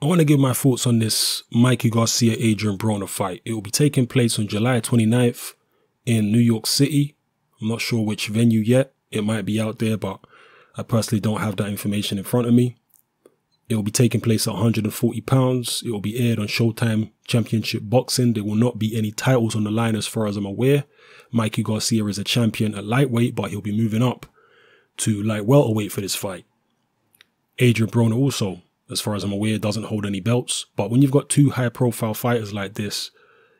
I want to give my thoughts on this Mikey Garcia Adrien Broner fight. It will be taking place on July 29th in New York City. I'm not sure which venue yet. It might be out there, but I personally don't have that information in front of me. It will be taking place at 140 pounds. It will be aired on Showtime Championship Boxing. There will not be any titles on the line as far as I'm aware. Mikey Garcia is a champion at lightweight, but he'll be moving up to light welterweight for this fight. Adrien Broner also, as far as I'm aware, doesn't hold any belts. But when you've got two high-profile fighters like this,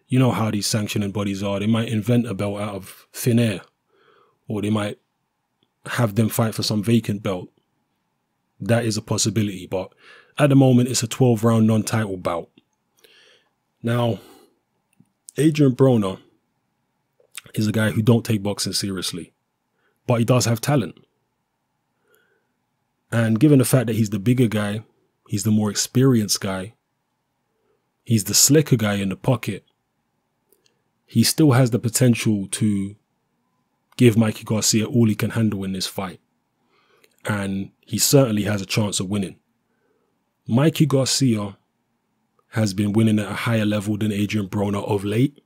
you know how these sanctioning bodies are. They might invent a belt out of thin air, or they might have them fight for some vacant belt. That is a possibility, but at the moment, it's a 12-round non-title bout. Now, Adrien Broner is a guy who don't take boxing seriously, but he does have talent. And given the fact that he's the bigger guy, he's the more experienced guy, he's the slicker guy in the pocket, he still has the potential to give Mikey Garcia all he can handle in this fight. And he certainly has a chance of winning. Mikey Garcia has been winning at a higher level than Adrien Broner of late.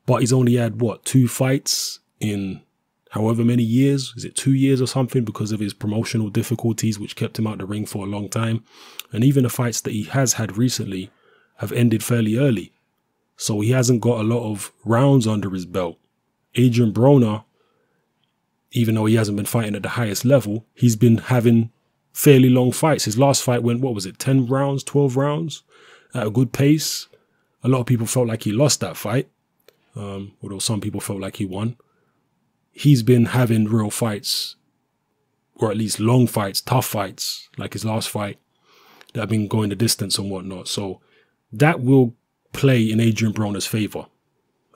But he's only had, what, 2 fights in however many years? Is it 2 years or something? Because of his promotional difficulties, which kept him out the ring for a long time. And even the fights that he has had recently have ended fairly early. So he hasn't got a lot of rounds under his belt. Adrien Broner, even though he hasn't been fighting at the highest level, he's been having fairly long fights. His last fight went, what was it, 10 rounds, 12 rounds at a good pace. A lot of people felt like he lost that fight, although some people felt like he won. He's been having real fights, or at least long fights, tough fights, like his last fight, that have been going the distance and whatnot. So that will play in Adrien Broner's favor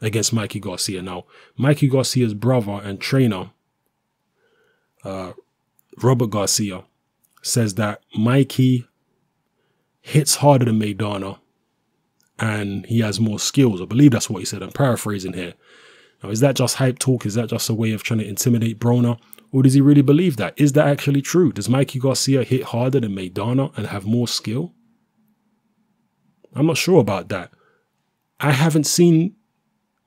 against Mikey Garcia. Now, Mikey Garcia's brother and trainer, Robert Garcia, says that Mikey hits harder than Maidana and he has more skills. I believe that's what he said. I'm paraphrasing here. Now, is that just hype talk? Is that just a way of trying to intimidate Broner? Or does he really believe that? Is that actually true? Does Mikey Garcia hit harder than Maidana and have more skill? I'm not sure about that. I haven't seen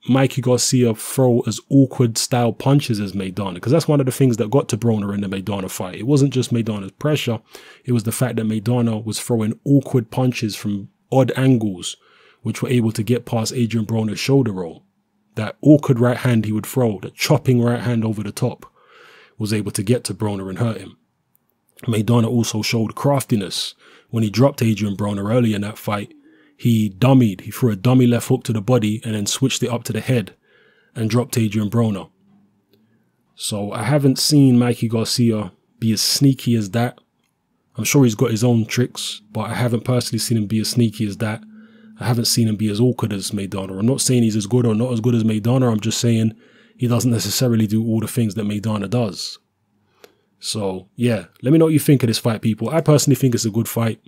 Mikey Garcia throw as awkward style punches as Maidana, because that's one of the things that got to Broner in the Maidana fight. It wasn't just Maidana's pressure, it was the fact that Maidana was throwing awkward punches from odd angles, which were able to get past Adrien Broner's shoulder roll. That awkward right hand he would throw, that chopping right hand over the top, was able to get to Broner and hurt him. Maidana also showed craftiness. When he dropped Adrien Broner early in that fight, he dummied. He threw a dummy left hook to the body and then switched it up to the head and dropped Adrien Broner. So I haven't seen Mikey Garcia be as sneaky as that. I'm sure he's got his own tricks, but I haven't personally seen him be as sneaky as that. I haven't seen him be as awkward as Maidana. I'm not saying he's as good or not as good as Maidana. I'm just saying he doesn't necessarily do all the things that Maidana does. So, yeah, let me know what you think of this fight, people. I personally think it's a good fight.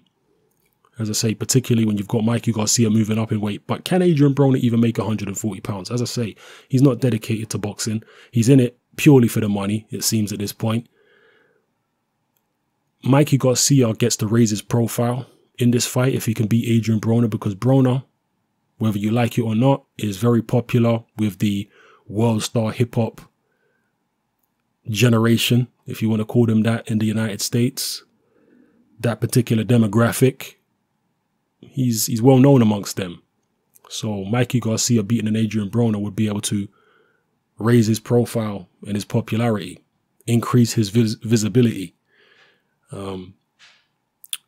As I say, particularly when you've got Mikey Garcia moving up in weight. But can Adrien Broner even make 140 pounds? As I say, he's not dedicated to boxing. He's in it purely for the money, it seems at this point. Mikey Garcia gets to raise his profile in this fight if he can beat Adrien Broner, because Broner, whether you like it or not, is very popular with the world star hip-hop generation, if you want to call them that, in the United States. That particular demographic, he's well known amongst them. So Mikey Garcia beating an Adrien Broner would be able to raise his profile and his popularity, increase his visibility.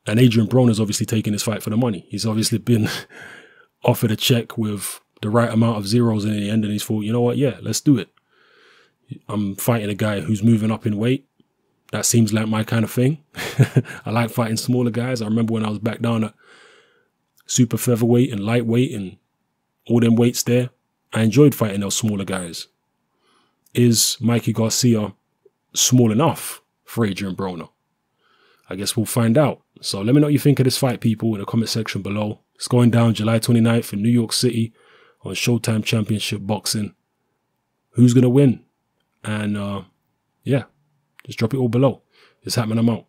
And Adrien Broner's obviously taking this fight for the money. He's obviously been offered a check with the right amount of zeros in the end, and he's thought, you know what, yeah, let's do it. I'm fighting a guy who's moving up in weight. That seems like my kind of thing. I like fighting smaller guys. I remember when I was back down at super featherweight and lightweight and all them weights there, I enjoyed fighting those smaller guys. Is Mikey Garcia small enough for Adrien Broner? I guess we'll find out. So let me know what you think of this fight, people, in the comment section below. It's going down July 29th in New York City on Showtime Championship Boxing. Who's going to win? And yeah, just drop it all below. It's happening. I'm out.